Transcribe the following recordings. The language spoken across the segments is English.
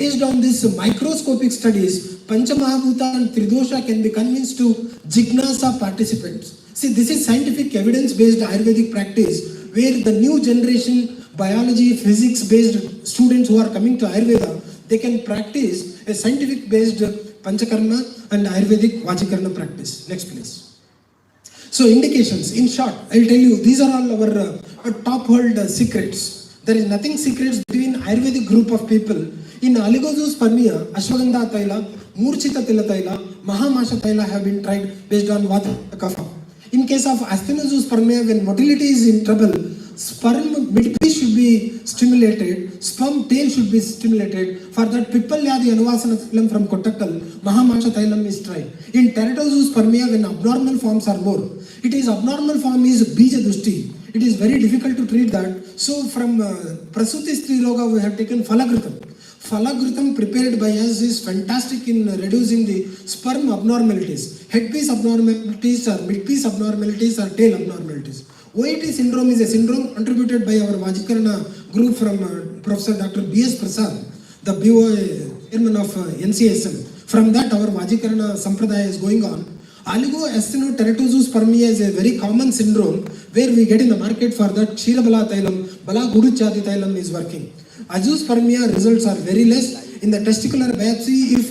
Based on these microscopic studies, Panchamahabhuta and Tridosha can be convinced to Jignasa participants. See, this is scientific evidence-based Ayurvedic practice where the new generation biology, physics-based students who are coming to Ayurveda, they can practice a scientific-based Panchakarma and Ayurvedic Vachikarna practice. Next, please. So, indications. In short, I'll tell you, these are all our top-held secrets. There is nothing secrets between Ayurvedic group of people. In Oligospermia, Ashwagandha Taila, Murchita Tila Taila, Mahamasha Taila have been tried based on Vata Kapha. In case of Asthenozoospermia, when motility is in trouble, sperm midpiece should be stimulated, sperm tail should be stimulated. For that, Pippalyaadi Anuvasana Thailam from Kottakkal, Mahamasha Thailam is tried. In Teratozoospermia, when abnormal forms are more, it is abnormal form is Bija Dushti. It is very difficult to treat that. So from Prasuti Stri Roga, we have taken Falagrutam. Falagrutam prepared by us is fantastic in reducing the sperm abnormalities, headpiece abnormalities or midpiece abnormalities or tail abnormalities. OIT syndrome is a syndrome contributed by our Vajikarna group from Professor Dr. B.S. Prasad, the BOA chairman of NCSM. From that, our Vajikarna Sampradaya is going on. Oligoasthenoteratozoospermia is a very common syndrome where we get in the market for that Kshirabala Thailam, Bala Guduchadi Thailam is working. Azoospermia results are very less. In the testicular biopsy, if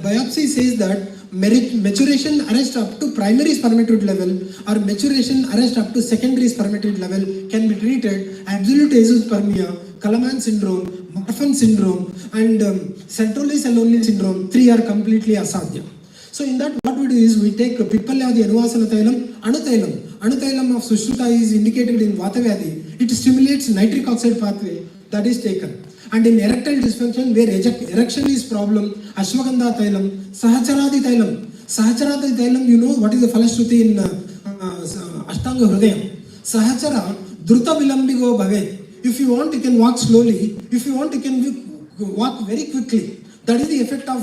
biopsy says that maturation arrest up to primary spermatoid level or maturation arrest up to secondary spermatoid level can be treated. Absolute azoospermia, Kalaman syndrome, Marfan syndrome and Sertoli-Saloni syndrome, 3 are completely asadhya. So in that what we do is we take Pippalyaadi Anuvasana Thailam, Anutailam. Anutailam of Sushruta is indicated in Vatavyadi. It stimulates nitric oxide pathway, that is taken. And in erectile dysfunction where erection is problem, Ashwagandha Thailam, Sahacharadi Thailam. Sahacharadi Thailam, you know what is the Falashruti in Ashtanga Hridayam. Sahachara Druta Vilambigo Bhave. If you want, you can walk slowly. If you want, you can walk very quickly. That is the effect of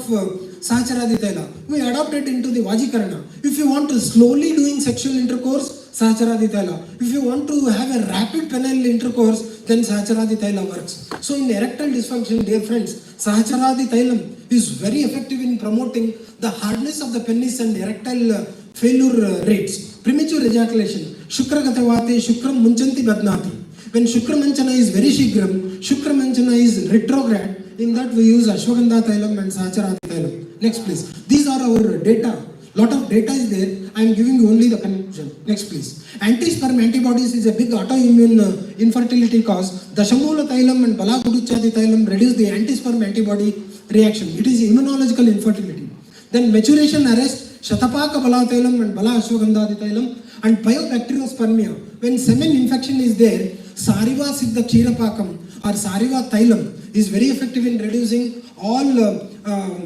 Sahacharadi Thaila. We adopted into the Vajikarana. If you want to slowly doing sexual intercourse, Sahacharadi Thaila. If you want to have a rapid penile intercourse, then Sahacharadi Thaila works. So in erectile dysfunction, dear friends, Sahacharadi Thailam is very effective in promoting the hardness of the penis and erectile failure rates. Premature ejaculation. Shukra Gatavate, Shukram Munchanti Badnati. When Shukra Manchana is very Shigram, Shukra Manchana is retrograde. In that we use Ashwagandha Thailam and Sahacharadi Thailam. Next please. These are our data. Lot of data is there. I am giving you only the conclusion. Next please. Anti-sperm antibodies is a big autoimmune infertility cause. Dashamula Thailam and Bala Guduchadi Thailam reduce the anti-sperm antibody reaction. It is immunological infertility. Then maturation arrest, Shatapaka Bala Thailam and Bala Ashwagandha Thailam and pyobacteriospermia. When semen infection is there, Sariva Siddha Kshirapakam or Sariva Thailam is very effective in reducing all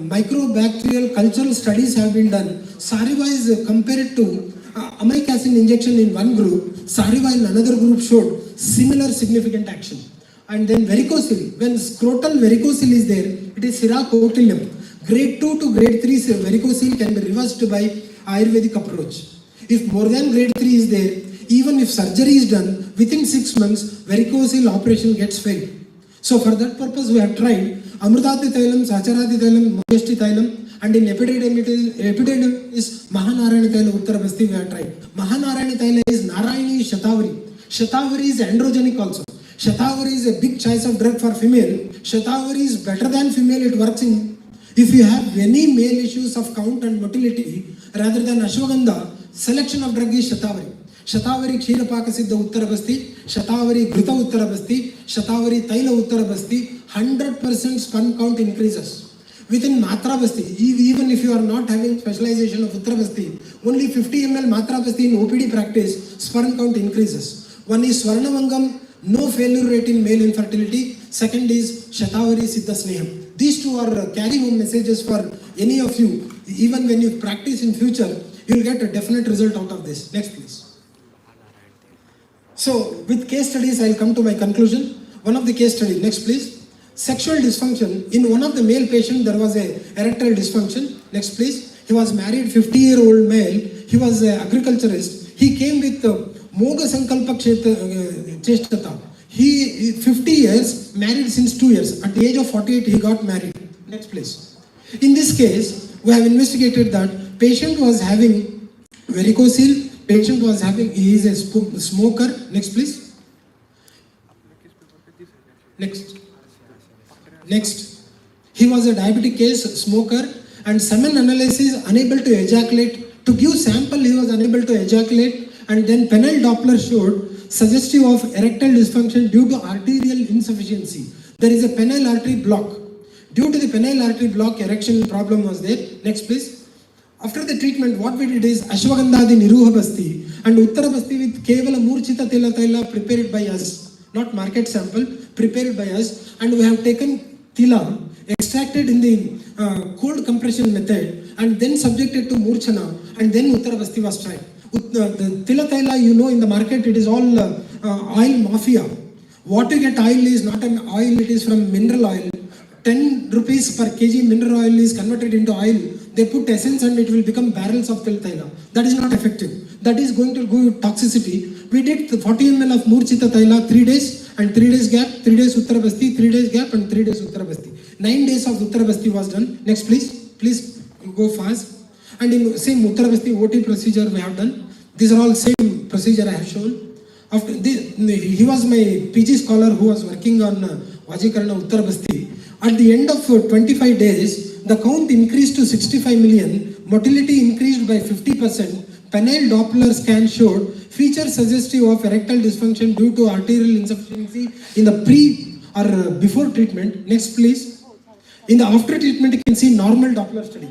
microbacterial cultural studies have been done. Sariva is compared to amic acid injection in one group, Sariva in another group showed similar significant action. And then varicocele, when scrotal varicocele is there, it is Siracotylium. Grade 2 to grade 3 varicocele can be reversed by Ayurvedic approach. If more than grade 3 is there, even if surgery is done, within 6 months, varicocele operation gets failed. So for that purpose, we have tried Amrutati Thailam, Sahacharadi Thailam, Maheshti Thailam, and in epididymis is Mahanarayana Thaila Uttarabasti we have tried. Mahanarayana Thaila is Narayani Shatavari. Shatavari is androgenic also. Shatavari is a big choice of drug for female. Shatavari is better than female, it works in. If you have any male issues of count and motility, rather than Ashwagandha, selection of drug is Shatavari. Shatavari Kshirapaka Siddha Uttarabasti, Shatavari Ghrita Uttarabasti, Shatavari Thaila Uttarabasti, 100% sperm count increases. Within Matravasti, even if you are not having specialization of Uttarabasti, only 50 ml Matravasti in OPD practice, sperm count increases. One is Swarnavangam, no failure rate in male infertility. Second is Shatavari Siddha Sneham. These two are carry home messages for any of you. Even when you practice in future, you will get a definite result out of this. Next please. So with case studies, I will come to my conclusion. One of the case studies, next please. Sexual dysfunction. In one of the male patient, there was a erectile dysfunction. Next please. He was married, 50-year-old male. He was an agriculturist. He came with Moga Sankalpa Cheshtata. He 50 years, married since 2 years. At the age of 48, he got married. Next please. In this case, we have investigated that patient was having varicocele, patient was having, he is a smoker. Next please. Next. He was a diabetic case, smoker, and semen analysis unable to ejaculate. To give sample, he was unable to ejaculate, and then penile Doppler showed suggestive of erectile dysfunction due to arterial insufficiency. There is a penile artery block. Due to the penile artery block, erection problem was there. Next please. After the treatment, what we did is Ashwagandhadi Niruha Basti and Uttara Basti with Kevala Murchita Tela Tela prepared by us, not market sample, prepared by us, and we have taken Tila, extracted in the cold compression method, and then subjected to Murchana, and then Uttara Basti was tried. The Tila Tela, you know, in the market, it is all oil mafia. What you get oil is not an oil, it is from mineral oil. 10 rupees per kg mineral oil is converted into oil. They put essence and it will become barrels of Tila. That is not effective. That is going to give toxicity. We did 40 ml of Murchita Tila 3 days and 3 days gap, 3 days Uttara Basti, 3 days gap and 3 days Uttara Basti. 9 days of Uttara Basti was done. Next please. Please go fast. And in same Uttara Basti OT procedure we have done. These are all same procedure I have shown. After this, he was my PG scholar who was working on Vajikarana Uttara Basti. At the end of 25 days, the count increased to 65 million, motility increased by 50%, penile Doppler scan showed features suggestive of erectile dysfunction due to arterial insufficiency in the pre or before treatment. Next please. In the after treatment, you can see normal Doppler study.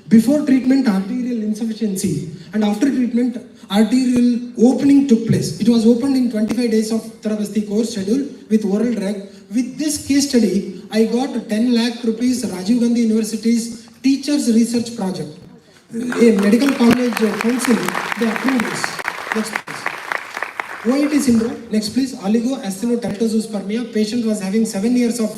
Before treatment, arterial insufficiency, and after treatment, arterial opening took place. It was opened in 25 days of Uttara Basti course schedule with oral drug. With this case study, I got 10 lakh rupees Rajiv Gandhi University's Teachers Research Project. A medical college council, they approved this. Next please. OIT syndrome. Next please. Oligoasthenoteratozoospermia. Patient was having 7 years of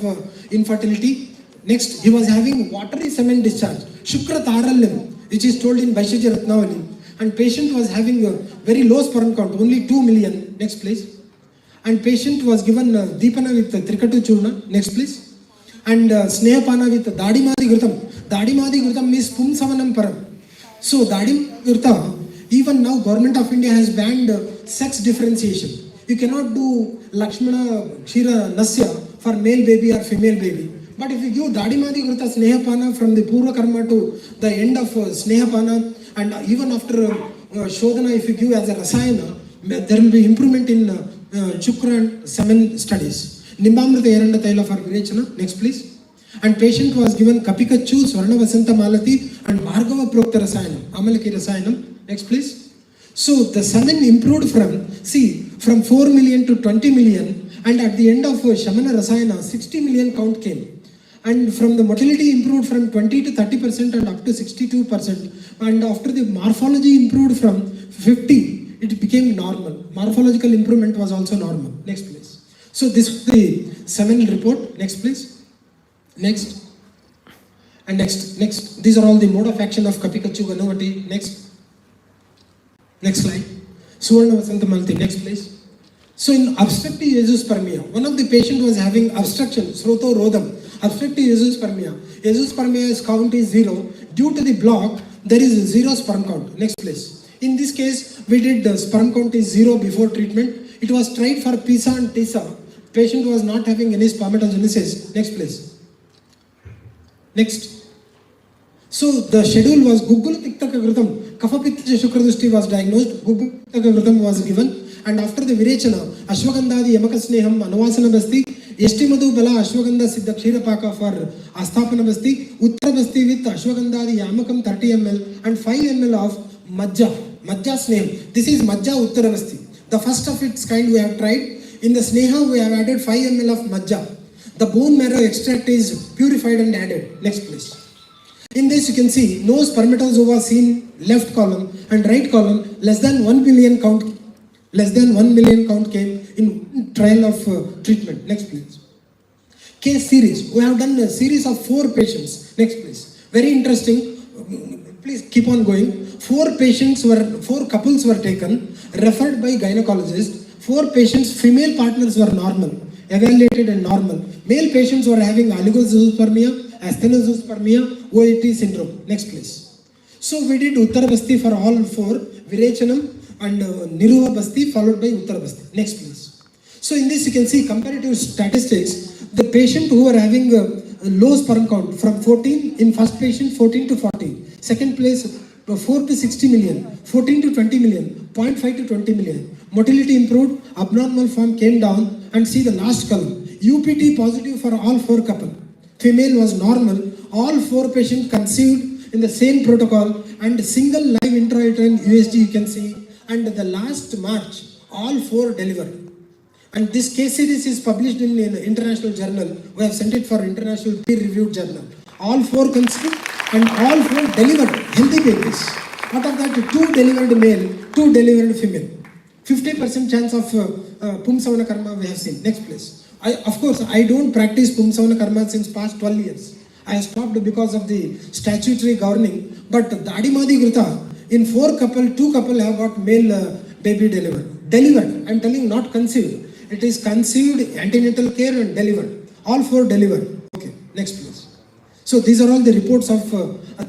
infertility. Next, he was having watery semen discharge. Shukra Tarallim, which is told in Vaishajya Ratnavali. And patient was having a very low sperm count, only 2 million. Next please. And patient was given Deepana with Trikatu Churna. Next please. And Snehapana with Dadimadi Grutam. Dadimadi Grutam means Pumsavanam Param. So Dadimadi Gruta, even now Government of India has banned sex differentiation. You cannot do Lakshmana Kshira Nasya for male baby or female baby. But if you give Dadimadi Gruta Snehapana from the Purva Karma to the end of Snehapana, and even after Shodhana, if you give as a Rasayana, there will be improvement in Chukra and semen studies. Nimbamrita Eranda Taila for Virechana. Next please. And patient was given Kapikachu, Swarna Vasanta Malati and Bhargava Prokta Rasayanam, Amalaki Rasayanam. Next please. So the semen improved from 4 million to 20 million, and at the end of Shamana Rasayana, 60 million count came. And from the motility improved from 20 to 30% and up to 62%. And after the morphology improved from 50, it became normal. Morphological improvement was also normal. Next please. So this is the seminal report. Next please. Next. And next. These are all the mode of action of Kapikachu Ganavati. Next. Next slide. Suvarna Vasanta Malati. Next please. So in obstructive azoospermia, one of the patient was having obstruction, Sroto Rodham. Obstructive azoospermia. Azoospermia's count is 0. Due to the block, there is 0 sperm count. Next please. In this case, we did the sperm count is 0 before treatment. It was tried for PISA and TISA. Patient was not having any spermatogenesis. Next please. Next. So the schedule was Gugula Tiktaka Grutam. Kafapitta Shukradrushti was diagnosed. Gugula Tiktaka Grutam was given. And after the Virechana, Ashwagandhadi Yamakasneham Anuvasana Basti, Yashtimadu Bala Ashwagandha Siddha Kshirapaka for Asthapana Basti, Uttara Basti with Ashwagandhadi Yamakam 30 ml and 5 ml of Majja Sneham. This is Majja Uttara Basti. The first of its kind we have tried. In the Sneha we have added 5 ml of Majja. The bone marrow extract is purified and added. Next please. In this you can see no spermatozoa seen left column and right column, less than 1 million count came in trial of treatment. Next please. Case series. We have done a series of 4 patients. Next please. Very interesting. Please keep on going. 4 couples were taken, referred by gynecologist. 4 patients, female partners were normal, evaluated and normal. Male patients were having oligozoospermia, asthenospermia, OAT syndrome. Next please. So we did Uttarabasti for all four, Virechanam and Niruva Basti followed by Uttarabasti. Next please. So in this you can see comparative statistics, the patient who are having a low sperm count from 14, in first patient 14 to 40, second place 4 to 60 million, 14 to 20 million, 0.5 to 20 million. Motility improved, abnormal form came down, and see the last column. UPT positive for all four couple. Female was normal, all four patients conceived in the same protocol, and single live intrauterine USG you can see, and the last March, all four delivered. And this case series is published in an international journal. We have sent it for international peer-reviewed journal. All four conceived and all four delivered healthy babies. Out of that, 2 delivered male, 2 delivered female. 50% chance of Pumsavana Karma we have seen. Next please. Of course, I don't practice Pumsavana Karma since past 12 years. I have stopped because of the statutory governing. But Dadimadi Grita, in 4 couple, 2 couple have got male baby delivered. Delivered, I'm telling, not conceived. It is conceived, antenatal care and delivered. All 4 delivered. Okay, next please. So these are all the reports of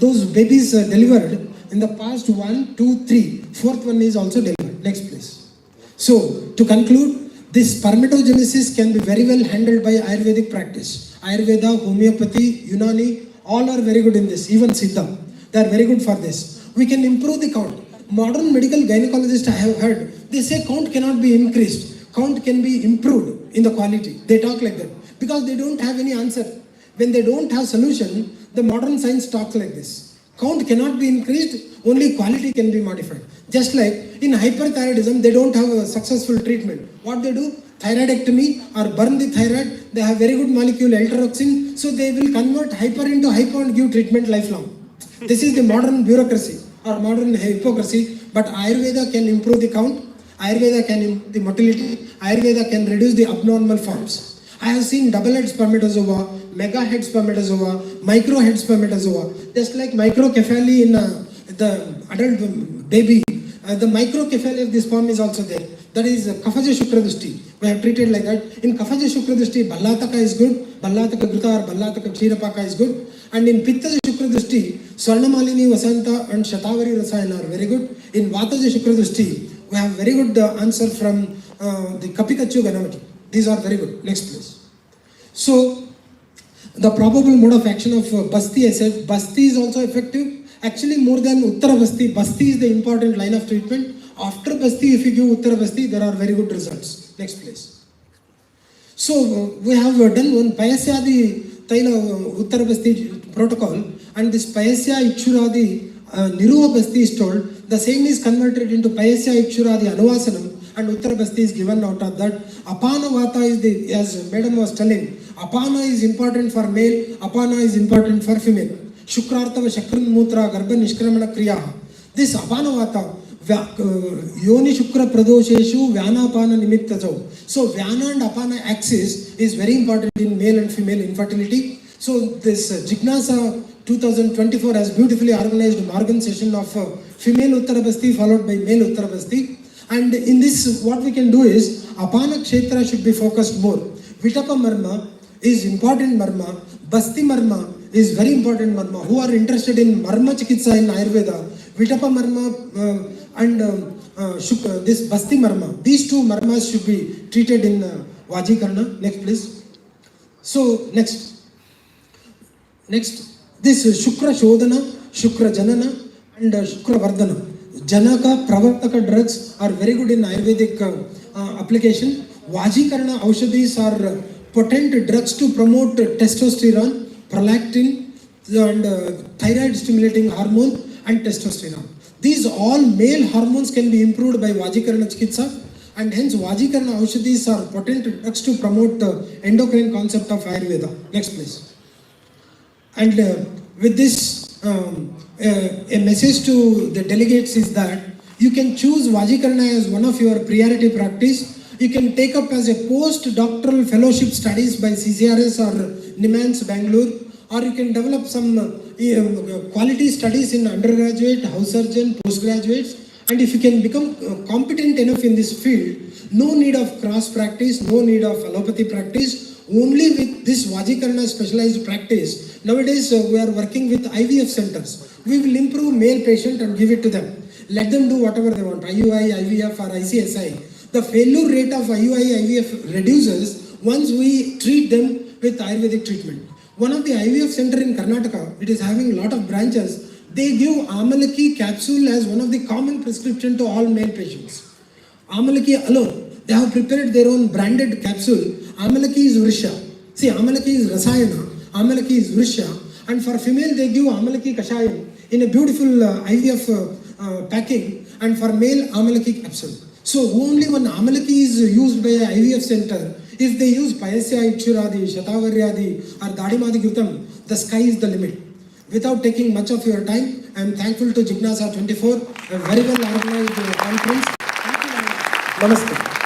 those babies delivered in the past 1, 2, 3. 4th one is also delivered. Next please. So to conclude, this spermatogenesis can be very well handled by Ayurvedic practice. Ayurveda, homeopathy, Unani, all are very good in this. Even Siddha, they are very good for this. We can improve the count. Modern medical gynecologists I have heard, they say count cannot be increased. Count can be improved in the quality. They talk like that because they don't have any answer. When they don't have solution, the modern science talks like this. Count cannot be increased, only quality can be modified. Just like in hyperthyroidism, they don't have a successful treatment. What they do? Thyroidectomy or burn the thyroid. They have very good molecule L-tyroxine, so they will convert hyper into hypo and give treatment lifelong. This is the modern bureaucracy or modern hypocrisy. But Ayurveda can improve the count. Ayurveda can improve the motility. Ayurveda can reduce the abnormal forms. I have seen double-head spermatozoa, mega-head spermatozoa, micro-head spermatozoa. Just like microcephaly in the adult baby, the microcephaly of the sperm is also there. That is Kafaja Shukradrushti. We have treated like that. In Kafaja Shukradrushti, Ballataka is good, Ballataka Gruta or Ballataka Kshirapaka is good. And in Pittaja Shukradrushti, Swarnamalini, Vasanta and Shatavari Rasayana are very good. In Vataja Shukradrushti, we have very good answer from the Kapikachu Ganamati. These are very good. Next please. So, the probable mode of action of Basti, I said, Basti is also effective. Actually, more than Uttara Basti, Basti is the important line of treatment. After Basti, if you give Uttara Basti, there are very good results. Next please. So, we have done one Payasyadi Taila Uttara Basti protocol, and this Payasya Ikshuradi Niruva Basti is told. The same is converted into Payasya Ikshuradi Anuvasanam, and Uttara Basti is given out of that. Apana Vata is the, as madam was telling, Apana is important for male, Apana is important for female. Shukrartava Shakran Mutra Garbha Nishkramana Kriya. This Apana Vata, Yoni Shukra Pradosheshu Vyanapana Nimittajo. So Vyana and Apana axis is very important in male and female infertility. So this Jignasa 2024 has beautifully organized Morgan session of female Uttara Basti followed by male Uttara Basti. And in this, what we can do is, Apana Kshetra should be focused more. Vitapa Marma is important Marma. Basti Marma is very important Marma. Who are interested in Marma Chikitsa in Ayurveda, Vitapa Marma and this Basti Marma, these 2 Marmas should be treated in Vajikarna. Next please. So, next, this Shukra Shodhana, Shukra Janana and Shukra Vardhana. Janaka, Pravartaka drugs are very good in Ayurvedic application. Vajikarna Aushadhis are potent drugs to promote testosterone, prolactin and thyroid stimulating hormone and testosterone. These all male hormones can be improved by Vajikarna Chikitsa, and hence Vajikarna Aushadhis are potent drugs to promote endocrine concept of Ayurveda. Next please. And with this, a message to the delegates is that you can choose Vajikarna as one of your priority practice. You can take up as a post-doctoral fellowship studies by CCRS or NIMANS Bangalore, or you can develop some quality studies in undergraduate, house surgeon, postgraduates. And if you can become competent enough in this field, no need of cross practice, no need of allopathy practice. Only with this Vajikarna specialized practice, Nowadays, we are working with IVF centers. We will improve male patient and give it to them. Let them do whatever they want, IUI, IVF or ICSI. The failure rate of IUI, IVF reduces once we treat them with Ayurvedic treatment. One of the IVF center in Karnataka, it is having a lot of branches. They give Amalaki capsule as one of the common prescription to all male patients. Amalaki alone, they have prepared their own branded capsule. Amalaki is Vrisha. See, Amalaki is Rasayana, Amalaki is Vrisha, and for female they give Amalaki Kashayam in a beautiful IVF packing, and for male Amalaki capsule. So only when Amalaki is used by a IVF center, if they use Payasya Itchuradi, Shatavaryadi or Dadimadi Grutam, the sky is the limit. Without taking much of your time, I am thankful to Jignasa 24, a very well organized conference. Thank you. Namaste.